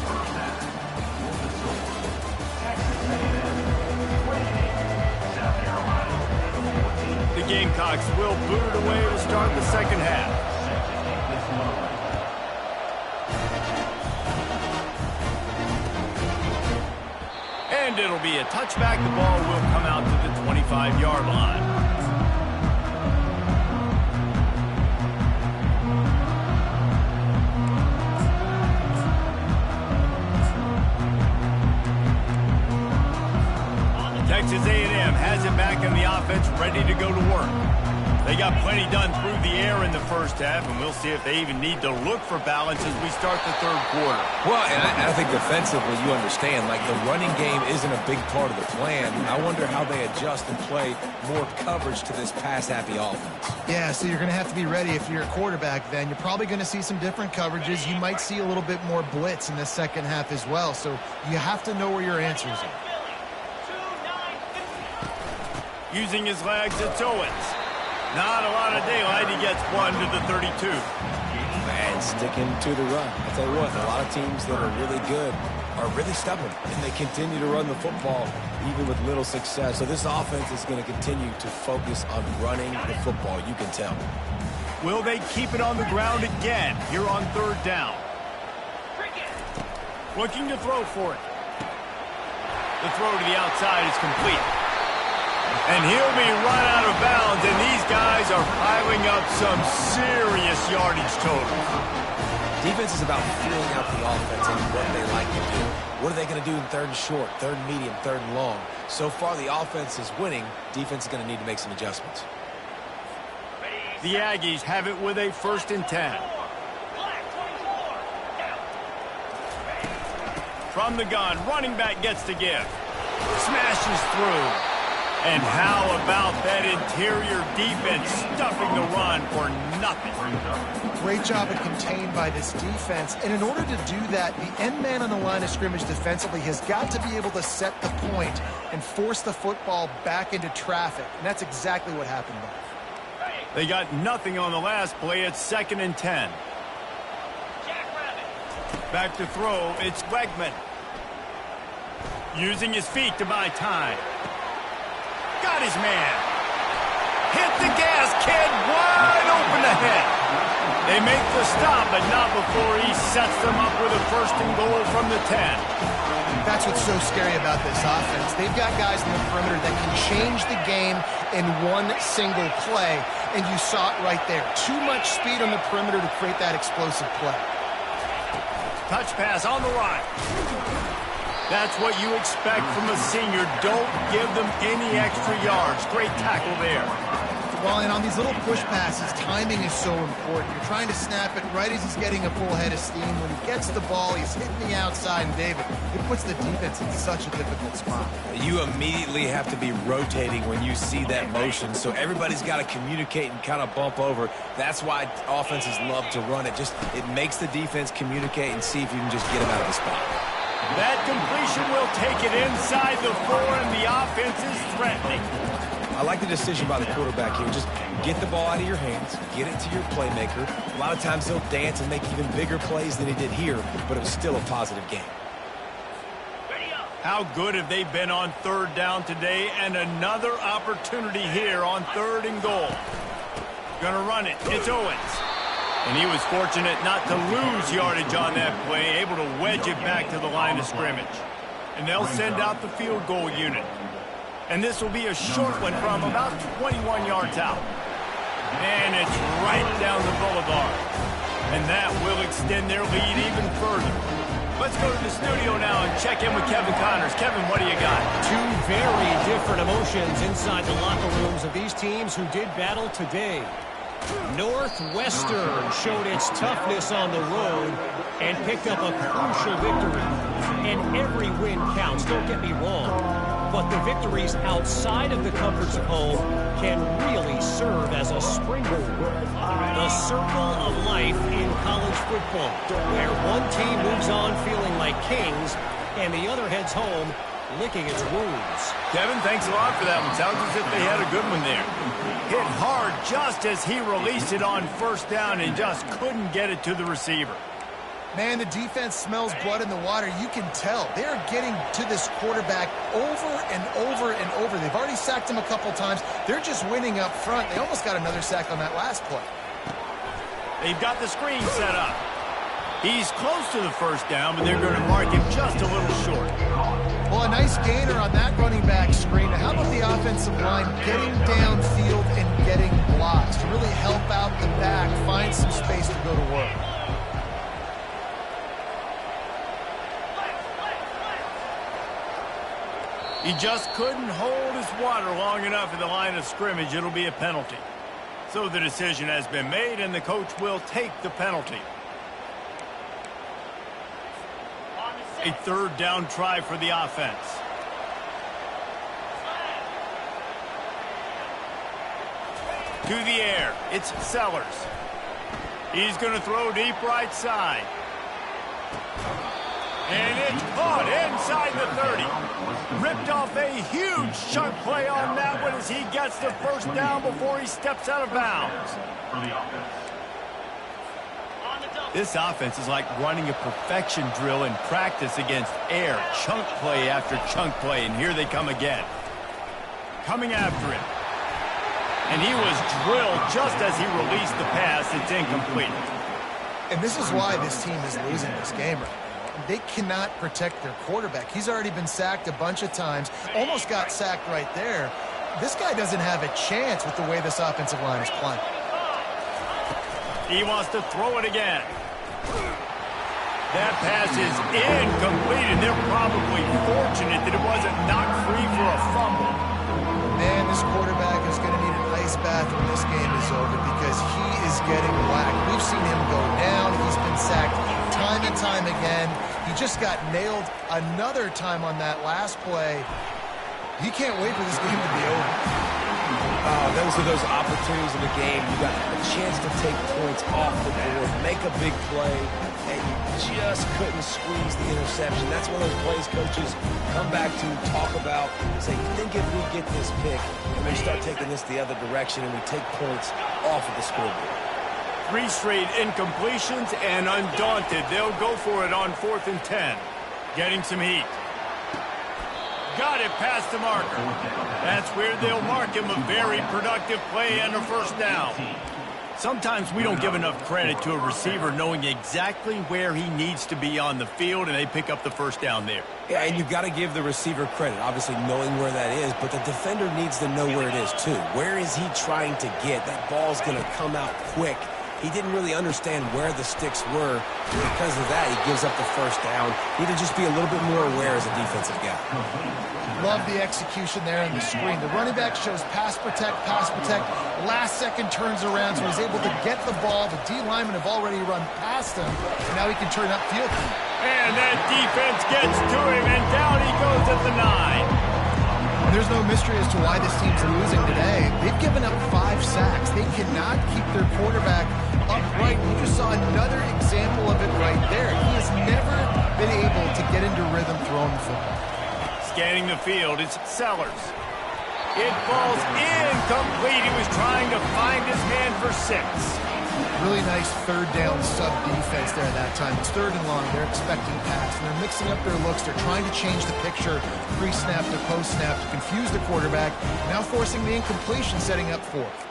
S1: The Gamecocks will boot it away to start the second half. And it'll be a touchback. The ball will come out to the 25-yard line. Texas A&M has it back in the offense, ready to go to work. They got plenty done through the air in the first half, and we'll see if they even need to look for balance as we start the third quarter.
S3: Well, and I think defensively, you understand, like the running game isn't a big part of the plan. I wonder how they adjust and play more coverage to this pass-happy offense.
S2: Yeah, so you're going to have to be ready if you're a quarterback then. You're probably going to see some different coverages. You might see a little bit more blitz in the second half as well, so you have to know where your answers are.
S1: Using his legs, it's Owens. Not a lot of daylight. He gets one to the 32.
S3: Man, sticking to the run. I tell you what, a lot of teams that are really good are really stubborn, and they continue to run the football even with little success. So this offense is going to continue to focus on running the football, you can tell.
S1: Will they keep it on the ground again here on third down? Looking to throw for it. The throw to the outside is complete. And he'll be run out of bounds, and these guys are piling up some serious yardage total.
S3: Defense is about feeling out the offense and what they like to do. What are they going to do in third and short, third and medium, third and long? So far, the offense is winning. Defense is going to need to make some adjustments.
S1: The Aggies have it with a 1st and 10. From the gun, running back gets the give. Smashes through. And how about that interior defense stuffing the run for nothing?
S2: Great job of contained by this defense. And in order to do that, the end man on the line of scrimmage defensively has got to be able to set the point and force the football back into traffic. And that's exactly what happened there.
S1: They got nothing on the last play. It's 2nd and 10. Back to throw. It's Wegman. Using his feet to buy time. Got his man. Hit the gas, kid. Wide open ahead. They make the stop, but not before he sets them up with a 1st and goal from the 10.
S2: That's what's so scary about this offense. They've got guys in the perimeter that can change the game in one single play, and you saw it right there. Too much speed on the perimeter to create that explosive play.
S1: Touch pass on the right. That's what you expect from a senior. Don't give them any extra yards. Great tackle there.
S2: Well, and on these little push passes, timing is so important. You're trying to snap it right as he's getting a full head of steam. When he gets the ball, he's hitting the outside, and David, it puts the defense in such a difficult spot.
S3: You immediately have to be rotating when you see that motion, so everybody's got to communicate and kind of bump over. That's why offenses love to run it. It makes the defense communicate and see if you can just get him out of the spot.
S1: That completion will take it inside the 4, and the offense is threatening.
S3: I like the decision by the quarterback here. Just get the ball out of your hands, get it to your playmaker. A lot of times he'll dance and make even bigger plays than he did here, but it was still a positive game.
S1: How good have they been on third down today, and another opportunity here on 3rd and goal. Gonna run it. It's Owens. And he was fortunate not to lose yardage on that play, able to wedge it back to the line of scrimmage. And they'll send out the field goal unit. And this will be a short one from about 21 yards out. And it's right down the boulevard. And that will extend their lead even further. Let's go to the studio now and check in with Kevin Connors. Kevin, what do you got?
S4: Two very different emotions inside the locker rooms of these teams who did battle today. Northwestern showed its toughness on the road and picked up a crucial victory. And every win counts, don't get me wrong. But the victories outside of the comforts of home can really serve as a springboard. The circle of life in college football, where one team moves on feeling like kings and the other heads home licking its wounds.
S1: Kevin, thanks a lot for that one. Sounds as if they had a good one there. Hit hard just as he released it on first down and just couldn't get it to the receiver.
S2: Man, the defense smells blood in the water. You can tell. They're getting to this quarterback over and over and over. They've already sacked him a couple times. They're just winning up front. They almost got another sack on that last play.
S1: They've got the screen set up. He's close to the first down, but they're going to mark him just a little short.
S2: Well, a nice gainer on that running back screen. Now, how about the offensive line getting downfield and getting blocks to really help out the back, find some space to go to work?
S1: He just couldn't hold his water long enough in the line of scrimmage. It'll be a penalty. So the decision has been made, and the coach will take the penalty. A third down try for the offense. To the air, it's Sellers. He's going to throw deep right side. And it's caught inside the 30. Ripped off a huge chunk play on that one as he gets the first down before he steps out of bounds. This offense is like running a perfection drill in practice against air. Chunk play after chunk play, and here they come again. Coming after it. And he was drilled just as he released the pass. It's incomplete.
S2: And this is why this team is losing this game right now. They cannot protect their quarterback. He's already been sacked a bunch of times. Almost got sacked right there. This guy doesn't have a chance with the way this offensive line is playing.
S1: He wants to throw it again. That pass is incomplete, and they're probably fortunate that it wasn't knocked free for a fumble.
S2: Man, this quarterback is going to need an ice bath when this game is over because he is getting whacked. We've seen him go down. He's been sacked time and time again. He just got nailed another time on that last play. He can't wait for this game to be over.
S3: Those are those opportunities in the game. You got a chance to take points off the board, make a big play, and you just couldn't squeeze the interception. That's one of those plays coaches come back to talk about, say, you think if we get this pick and we start taking this the other direction and we take points off of the scoreboard.
S1: 3 straight incompletions, and undaunted, they'll go for it on 4th and 10. Getting some heat. Got it past the marker. That's where they'll mark him. A very productive play and a first down. Sometimes we don't give enough credit to a receiver knowing exactly where he needs to be on the field, and they pick up the first down there.
S3: Yeah, and you've got to give the receiver credit, obviously knowing where that is, but the defender needs to know where it is too. Where is he trying to get? That ball's going to come out quick. He didn't really understand where the sticks were. Because of that, he gives up the first down. Need to just be a little bit more aware as a defensive guy.
S2: Love the execution there on the screen. The running back shows pass protect, last second turns around, so he's able to get the ball. The D linemen have already run past him, and now he can turn upfield.
S1: And that defense gets to him, and down he goes at the 9.
S2: There's no mystery as to why this team's losing today. They've given up 5 sacks. They cannot keep their quarterback upright. You just saw another example of it right there. He has never been able to get into rhythm throwing the football.
S1: Scanning the field, it's Sellers. It falls incomplete. He was trying to find his man for 6.
S2: Really nice third down sub defense there at that time. It's 3rd and long. They're expecting pass, and they're mixing up their looks. They're trying to change the picture pre-snap to post-snap to confuse the quarterback, now forcing the incompletion, setting up 4th.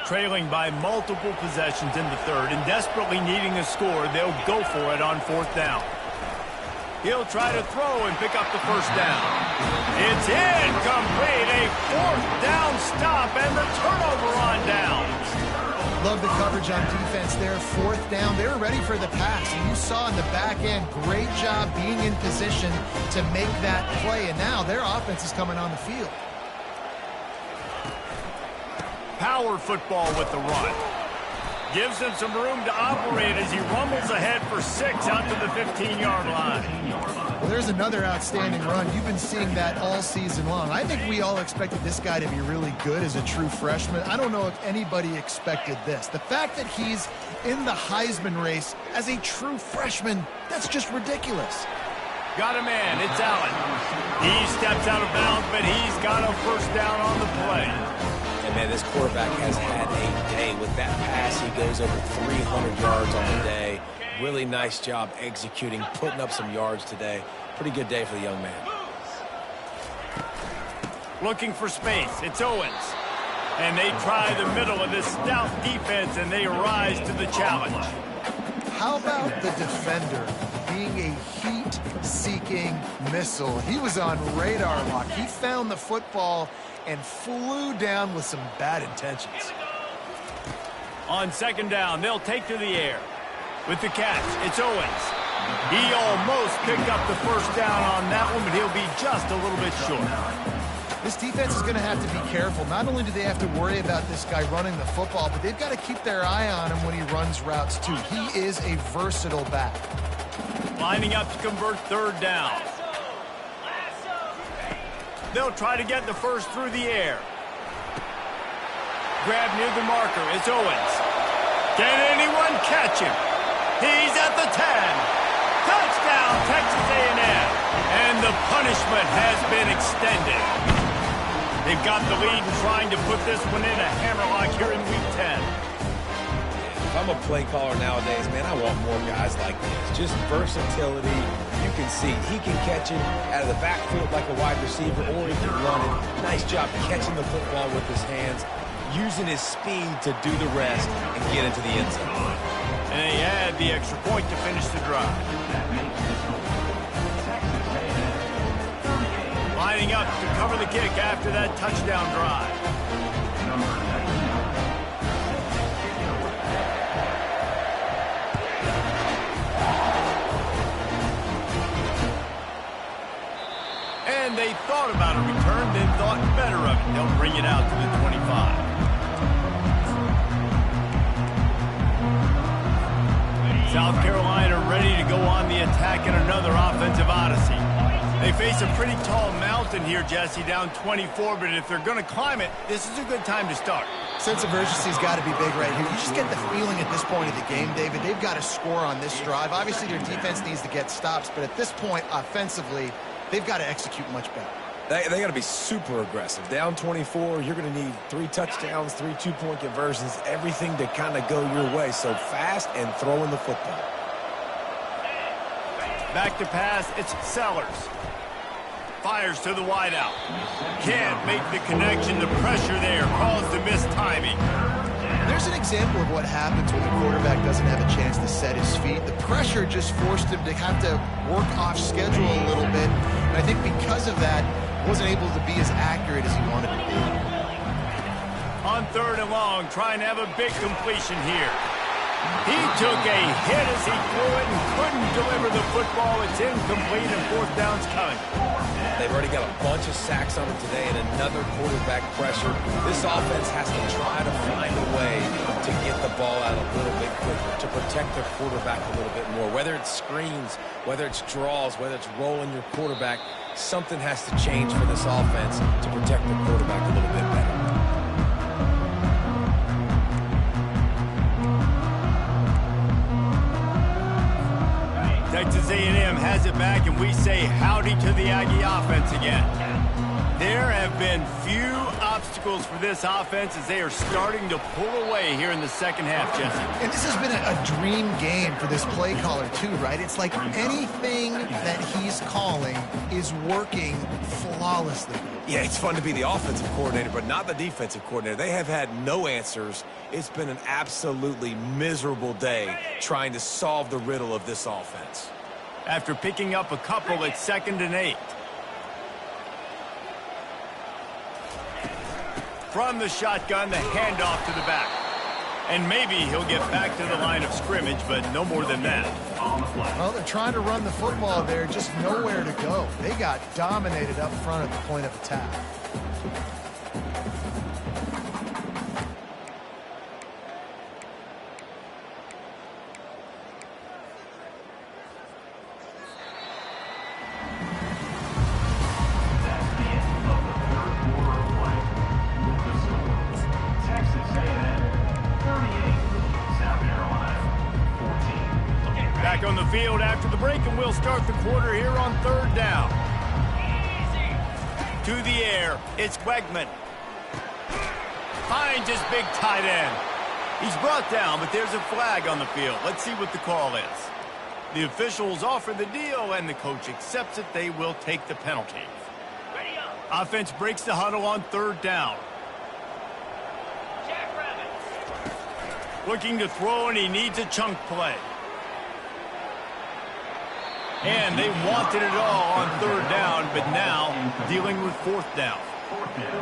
S1: Trailing by multiple possessions in the 3rd and desperately needing a score, they'll go for it on 4th down. He'll try to throw and pick up the first down. It's incomplete. A 4th down stop and the turnover on downs.
S2: Love the coverage on defense there. Fourth down, they were ready for the pass. And you saw in the back end, great job being in position to make that play. And now their offense is coming on the field.
S1: Power football with the run. Gives him some room to operate as he rumbles ahead for 6 out to the 15-yard line.
S2: Well, there's another outstanding run. You've been seeing that all season long. I think we all expected this guy to be really good as a true freshman. I don't know if anybody expected this. The fact that he's in the Heisman race as a true freshman, that's just ridiculous.
S1: Got a man. It's Allen. He steps out of bounds, but he's got a first down on the play.
S3: And, man, this quarterback has had a day. With that pass, he goes over 300 yards on the day. Really nice job executing, putting up some yards today. Pretty good day for the young man.
S1: Looking for space. It's Owens. And they try the middle of this stout defense, and they rise to the challenge.
S2: How about the defender being a heat-seeking missile? He was on radar lock. He found the football and flew down with some bad intentions.
S1: On second down, they'll take to the air. With the catch, it's Owens. He almost picked up the first down on that one, but he'll be just a little bit short.
S2: This defense is going to have to be careful. Not only do they have to worry about this guy running the football, but they've got to keep their eye on him when he runs routes too. He is a versatile back.
S1: Lining up to convert third down. They'll try to get the first through the air. Grab near the marker. It's Owens. Can anyone catch him? He's at the 10. Touchdown, Texas A&M. And the punishment has been extended. They've got the lead and trying to put this one in a hammerlock here in Week 10.
S3: If I'm a play caller nowadays, man, I want more guys like this. Just versatility. You can see he can catch it out of the backfield like a wide receiver, or he can run it. Nice job catching the football with his hands, using his speed to do the rest and get into the end zone.
S1: And they add the extra point to finish the drive. Lining up to cover the kick after that touchdown drive. And they thought about a return, then thought better of it. They'll bring it out to the 25. South Carolina ready to go on the attack in another offensive odyssey. They face a pretty tall mountain here, Jesse, down 24, but if they're going to climb it, this is a good time to start.
S2: Sense of urgency's got to be big right here. You just get the feeling at this point of the game, David, they've got to score on this drive. Obviously, their defense needs to get stops, but at this point, offensively, they've got to execute much better.
S3: They got to be super aggressive. Down 24, you're going to need 3 touchdowns, 3 2-point conversions, everything to kind of go your way. So fast and throwing the football.
S1: Back to pass, it's Sellers. Fires to the wideout. Can't make the connection. The pressure there caused the missed timing.
S2: There's an example of what happens when the quarterback doesn't have a chance to set his feet. The pressure just forced him to have to work off schedule a little bit. And I think because of that, wasn't able to be as accurate as he wanted to be.
S1: On third and long, trying to have a big completion here. He took a hit as he threw it and couldn't deliver the football. It's incomplete and fourth down's coming.
S3: They've already got a bunch of sacks on them today and another quarterback pressure. This offense has to try to find a way to get the ball out a little bit quicker, to protect their quarterback a little bit more. Whether it's screens, whether it's draws, whether it's rolling your quarterback, something has to change for this offense to protect the quarterback a little bit better.
S1: Texas A&M has it back, and we say howdy to the Aggie offense again. There have been few obstacles for this offense as they are starting to pull away here in the second half, Jesse.
S2: And this has been a dream game for this play caller too, right? It's like anything that he's calling is working flawlessly.
S3: Yeah, it's fun to be the offensive coordinator, but not the defensive coordinator. They have had no answers. It's been an absolutely miserable day trying to solve the riddle of this offense.
S1: After picking up a couple at 2nd and 8. From the shotgun, the handoff to the back. And maybe he'll get back to the line of scrimmage, but no more than that.
S2: Well, they're trying to run the football there, just nowhere to go. They got dominated up front at the point of attack.
S1: Back on the field after the break, and we'll start the quarter here on 3rd down. To the air, it's Wegman. Finds his big tight end. He's brought down, but there's a flag on the field. Let's see what the call is. The officials offer the deal, and the coach accepts it. They will take the penalty. Offense breaks the huddle on 3rd down. Looking to throw, and he needs a chunk play. And they wanted it all on 3rd down, but now dealing with 4th down.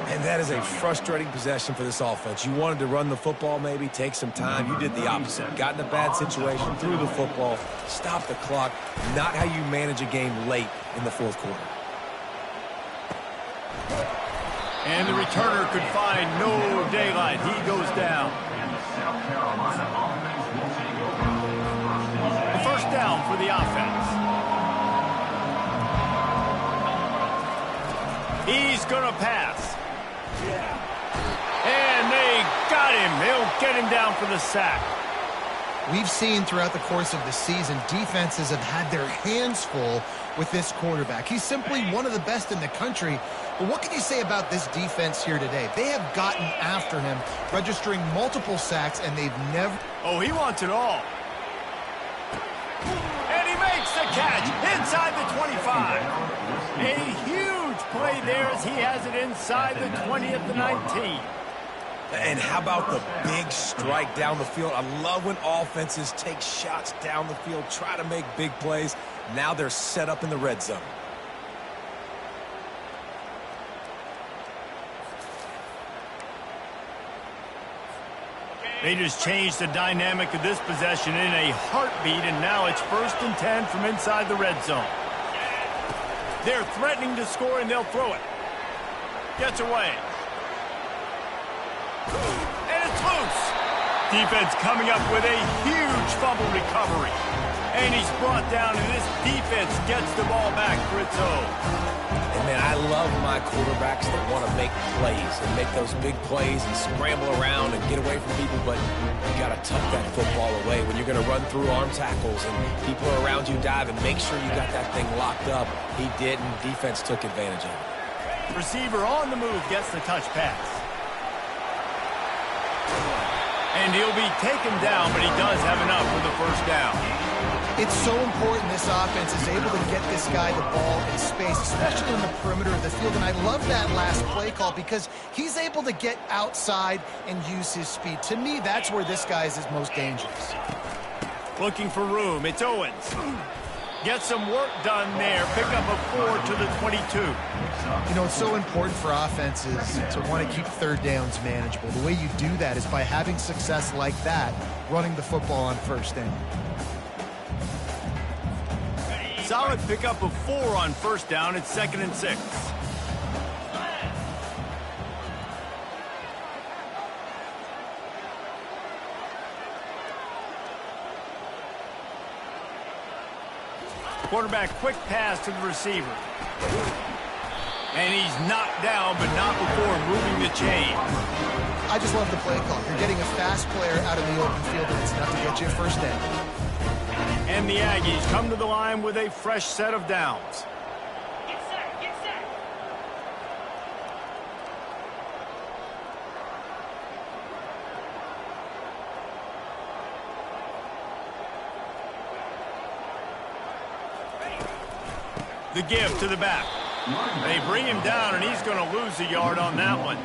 S3: And that is a frustrating possession for this offense. You wanted to run the football, maybe take some time. You did the opposite. Got in a bad situation, threw the football, stopped the clock. Not how you manage a game late in the 4th quarter.
S1: And the returner could find no daylight. He goes down. A 1st down for the offense. He's going to pass. And they got him. They'll get him down for the sack.
S2: We've seen throughout the course of the season, defenses have had their hands full with this quarterback. He's simply one of the best in the country. But what can you say about this defense here today? They have gotten after him, registering multiple sacks, and they've never...
S1: Oh, he wants it all. And he makes the catch inside the 25. A huge play there as he has it inside the 20 at the 19.
S3: And how about the big strike down the field? I love when offenses take shots down the field, try to make big plays. Now they're set up in the red zone.
S1: They just changed the dynamic of this possession in a heartbeat, and now it's 1st and 10 from inside the red zone. They're threatening to score, and they'll throw it. Gets away. And it's loose. Defense coming up with a huge fumble recovery. And he's brought down, and this defense gets the ball back for its own.
S3: And, man, I love my quarterbacks that want to make plays and make those big plays and scramble around and get away from people, but you got to tuck that football away. When you're going to run through arm tackles and people are around you diving, make sure you got that thing locked up. He didn't. Defense took advantage of it.
S1: Receiver on the move gets the touch pass. And he'll be taken down, but he does have enough for the 1st down.
S2: It's so important this offense is able to get this guy the ball in space, especially in the perimeter of the field. And I love that last play call because he's able to get outside and use his speed. To me, that's where this guy is his most dangerous.
S1: Looking for room. It's Owens. Get some work done there. Pick up a 4 to the 22.
S2: You know, it's so important for offenses to want to keep 3rd downs manageable. The way you do that is by having success like that, running the football on 1st down.
S1: Solid pickup of 4 on 1st down. It's 2nd and 6. Quarterback quick pass to the receiver. And he's knocked down, but not before moving the chain.
S2: I just love the play call. You're getting a fast player out of the open field, and it's enough to get you a 1st down.
S1: And the Aggies come to the line with a fresh set of downs.
S5: Get set, get set.
S1: The give to the back. They bring him down, and he's going to lose a yard on that one.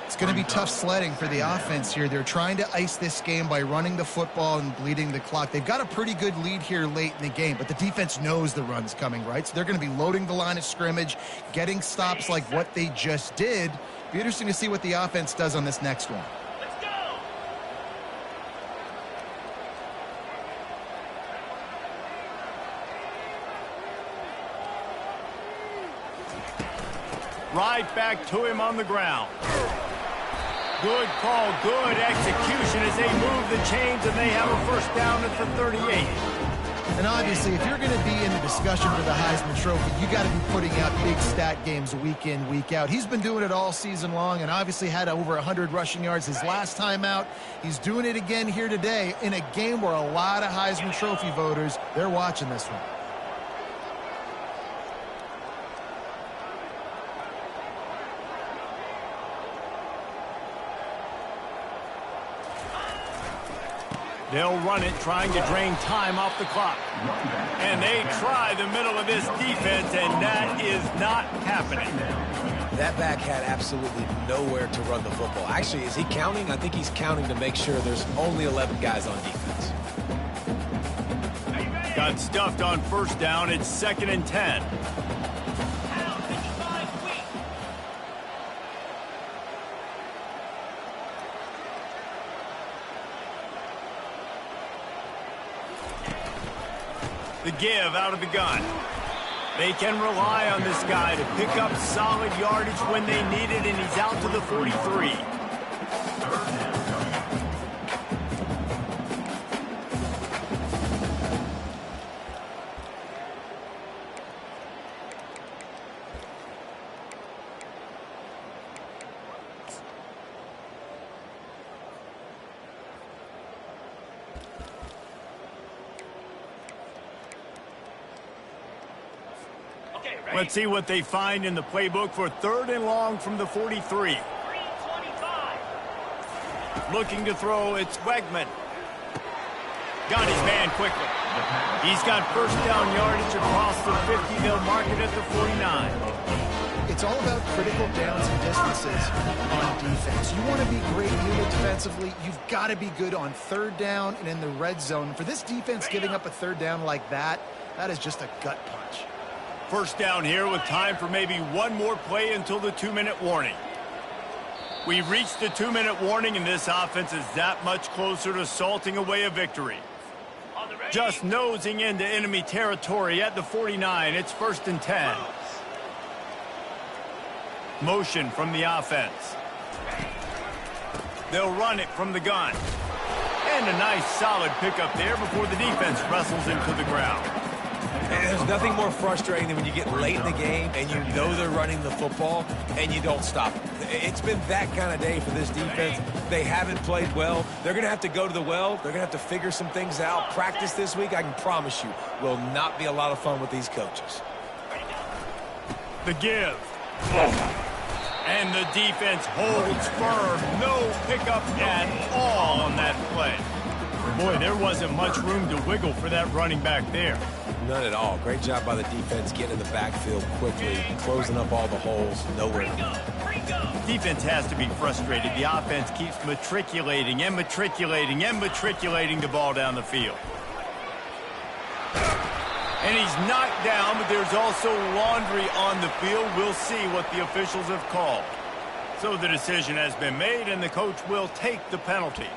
S2: It's going to be tough sledding for the offense here. They're trying to ice this game by running the football and bleeding the clock. They've got a pretty good lead here late in the game, but the defense knows the run's coming, right? So they're going to be loading the line of scrimmage, getting stops like what they just did. Be interesting to see what the offense does on this next one.
S5: Let's go.
S1: Right back to him on the ground. Good call, good execution as they move the chains, and they have a first down at the 38.
S2: And obviously, if you're going to be in the discussion for the Heisman Trophy, you got to be putting out big stat games week in, week out. He's been doing it all season long and obviously had over 100 rushing yards his last time out. He's doing it again here today in a game where a lot of Heisman Trophy voters, they're watching this one.
S1: They'll run it, trying to drain time off the clock. And they try the middle of this defense, and that is not happening.
S3: That back had absolutely nowhere to run the football. Actually, is he counting? I think he's counting to make sure there's only 11 guys on defense.
S1: Got stuffed on first down. It's 2nd and 10. The give out of the gun. They can rely on this guy to pick up solid yardage when they need it, and he's out to the 43. Let's see what they find in the playbook for 3rd and long from the 43.
S5: 325.
S1: Looking to throw, it's Wegman. Got his man quickly. He's got first down yardage across the 50. They'll mark it at the 49.
S2: It's all about critical downs and distances on defense. You want to be great unit defensively, you've got to be good on 3rd down and in the red zone. For this defense, giving up a 3rd down like that, that is just a gut punch.
S1: First down here with time for maybe one more play until the 2-minute warning. We've reached the 2-minute warning, and this offense is that much closer to salting away a victory. Just nosing into enemy territory at the 49. It's 1st and 10. Motion from the offense. They'll run it from the gun. And a nice solid pickup there before the defense wrestles into the ground.
S3: And there's nothing more frustrating than when you get late in the game and you know they're running the football and you don't stop it. It's been that kind of day for this defense. They haven't played well. They're going to have to go to the well. They're going to have to figure some things out. Practice this week, I can promise you, will not be a lot of fun with these coaches.
S1: The give. And the defense holds firm. No pickup at all on that play. Boy, there wasn't much room to wiggle for that running back there.
S3: None at all. Great job by the defense getting in the backfield quickly, closing up all the holes. Nowhere to go.
S1: Defense has to be frustrated. The offense keeps matriculating and matriculating and matriculating the ball down the field. And he's knocked down, but there's also laundry on the field. We'll see what the officials have called. So the decision has been made, and the coach will take the penalty.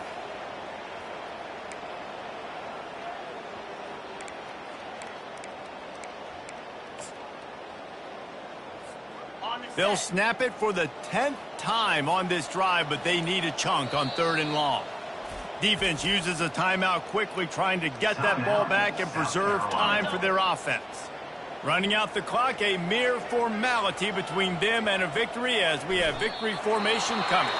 S1: They'll snap it for the 10th time on this drive, but they need a chunk on 3rd and long. Defense uses a timeout quickly, trying to get that ball back and preserve time for their offense. Running out the clock, a mere formality between them and a victory as we have victory formation coming.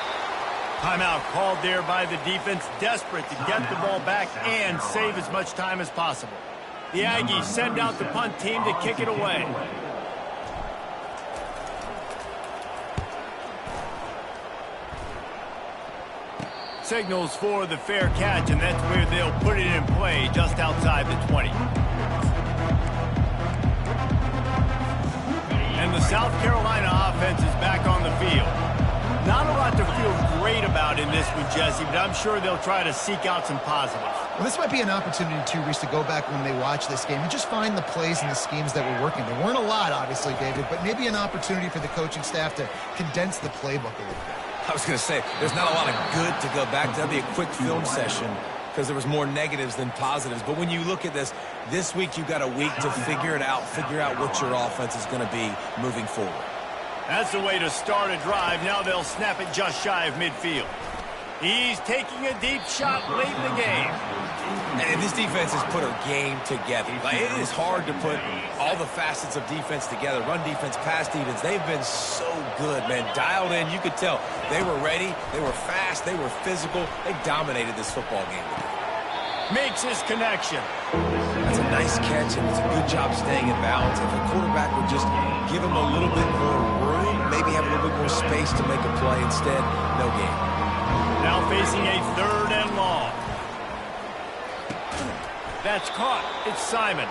S1: Timeout called there by the defense, desperate to get the ball back and save as much time as possible. The Aggies send out the punt team to kick it away. Signals for the fair catch, and that's where they'll put it in play just outside the 20. And the South Carolina offense is back on the field. Not a lot to feel great about in this one, Jesse, but I'm sure they'll try to seek out some positives.
S2: Well, this might be an opportunity, too, Reese, to go back when they watch this game and just find the plays and the schemes that were working. There weren't a lot, obviously, David, but maybe an opportunity for the coaching staff to condense the playbook a little bit.
S3: I was going to say, there's not a lot of good to go back to. That'd be a quick film session because there was more negatives than positives. But when you look at this week you've got a week to figure it out, figure out what your offense is going to be moving forward.
S1: That's the way to start a drive. Now they'll snap it just shy of midfield. He's taking a deep shot late in the game.
S3: And this defense has put a game together. Like, it is hard to put all the facets of defense together. Run defense, pass defense. They've been so good, man. Dialed in. You could tell they were ready. They were fast. They were physical. They dominated this football game.
S1: Makes his connection.
S3: That's a nice catch, and it's a good job staying in balance. If a quarterback would just give him a little bit more room, maybe have a little bit more space to make a play instead, no game.
S1: Now facing a 3rd and long. That's caught. It's Simon.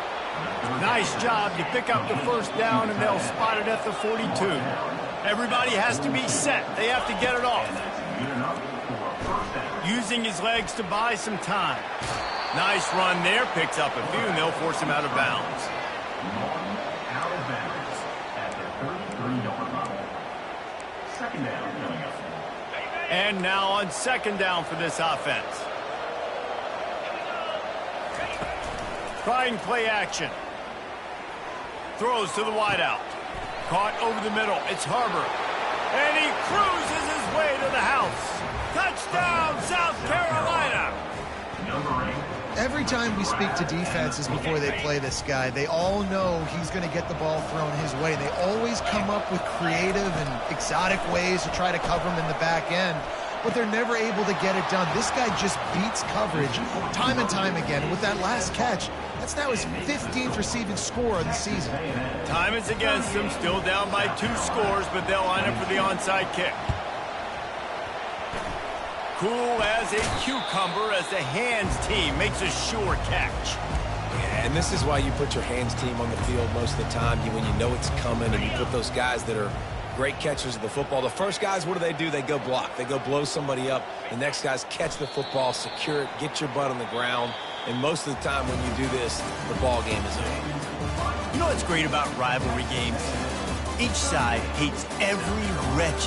S1: Nice job to pick up the 1st down, and they'll spot it at the 42. Everybody has to be set. They have to get it off. Using his legs to buy some time. Nice run there. Picks up a few, and they'll force him out of bounds.
S6: Out of bounds at the 33-yard line. 2nd down coming up.
S1: And now on 2nd down for this offense. Trying play action. Throws to the wideout. Caught over the middle. It's Harbor. And he cruises his way to the house. Touchdown, South Carolina.
S2: Every time we speak to defenses before they play this guy, they all know he's going to get the ball thrown his way. They always come up with creative and exotic ways to try to cover him in the back end, but they're never able to get it done. This guy just beats coverage time and time again. And with that last catch, that's now his 15th receiving score of the season.
S1: Time is against them, still down by 2 scores, but they'll line up for the onside kick. Cool as a cucumber as the hands team makes a sure catch.
S3: Yeah, and this is why you put your hands team on the field most of the time. When you know it's coming, and you put those guys that are great catchers of the football. The first guys, what do? They go block. They go blow somebody up. The next guys catch the football, secure it, get your butt on the ground. And most of the time when you do this, the ball game is over.
S1: You know what's great about rivalry games? Each side hates every wretched